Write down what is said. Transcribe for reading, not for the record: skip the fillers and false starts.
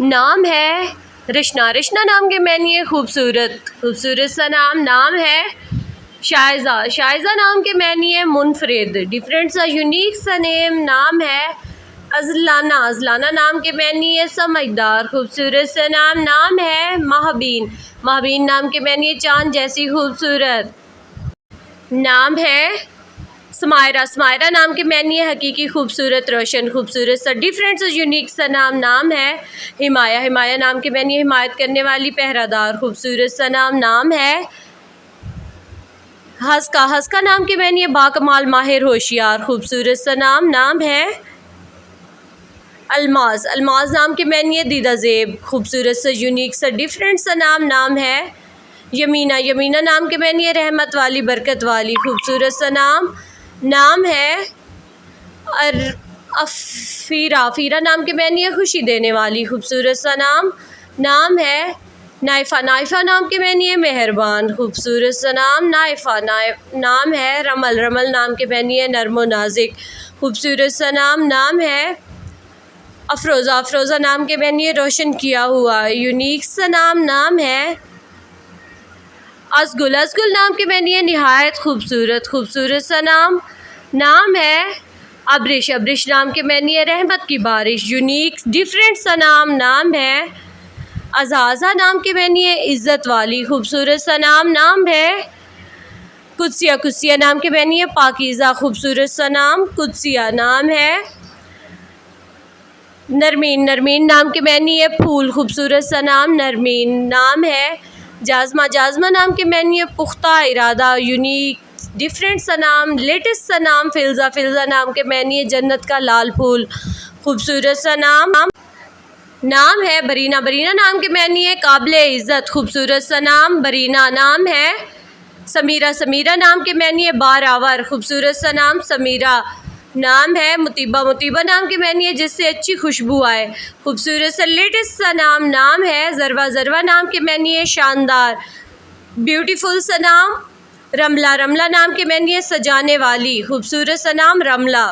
नाम है रशना, रशना नाम के मैंने ये खूबसूरत खूबसूरत सा नाम है शाइजा, शाइजा नाम के मैंने ये मुनफरिद डिफरेंट सा यूनिक सा नाम है अजलाना, अजलाना नाम के मैंने ये समझदार खूबसूरत सा नाम है महाबीन, महाबीन नाम के मैंने ये चांद जैसी खूबसूरत नाम है समायरा, समायरा नाम के मैंने ये हकीकी खूबसूरत रोशन खूबसूरत सा डिफरेंट सा यूनिक सा नाम है हिमाया, हिमाया नाम के मैंने ये हिमायत करने वाली पहरादार खूबसूरत सा नाम है हस्का, हस्का नाम के मैंने ये बाकमाल माहिर होशियार खूबसूरत सा नाम है अल्माज, अल्माज नाम के मैंने ये दीदा ज़ेब खूबसूरत सा यूनिक सा डिफरेंट सा नाम है यमीना, यमीना नाम के मैंने ये रहमत वाली बरकत वाली खूबसूरत सा नाम है अफ़ीरा, अफ़ीरा नाम के मैंने ये खुशी देने वाली खूबसूरत सा नाम है नाइफ़ा, नाइफ़ा नाम के मैंने ये मेहरबान खूबसूरत सा नाइफ़ा, नाम है रमल, रमल नाम के मैंने ये नर्मो नाजिक खूबसूरत सा नाम है अफ़रोज़ा, अफ़रोज़ा नाम के मैंने ये रोशन किया हुआ यूनिक सा नाम है असगुल, असगुल नाम के मैंने ये नहायत खूबसूरत खूबसूरत सा नाम है अब्रिश, अब्रिश नाम के मैंने ये रहमत की बारिश यूनिक डिफरेंट सा नाम है अज़ाज़ा नाम के मैंने ये इज़्ज़त वाली खूबसूरत सा नाम है कुदसिया, कुदसिया नाम के मैंने ये पाकीज़ा खूबसूरत सा कुदसिया नाम है नरमीन, नरमीन नाम के मैंने ये फूल खूबसूरत सा नरमीन नाम है जाज़मा, जाज़मा नाम के मैंने ये पुख्ता इरादा यूनिक डिफरेंट सा लेटेस्ट सा फ़िल्ज़ा, फ़िल्ज़ा नाम के मैंने ये जन्नत का लाल फूल खूबसूरत सा नाम है बरीना, बरीना नाम के मैंने ये काबिल इज़्ज़त खूबसूरत सा बरीना नाम है समीरा, समीरा नाम के मैंने ये बारावर खूबसूरत सा समीरा नाम है मुतीबा, मुतीबा नाम के मैंने ये जिससे अच्छी खुशबू आए खूबसूरत सा लेटेस्ट सा नाम है ज़रवा, ज़रवा नाम के मैंने ये शानदार ब्यूटीफुल सा रमला, रमला नाम के मैंने ये सजाने वाली खूबसूरत सा रमला।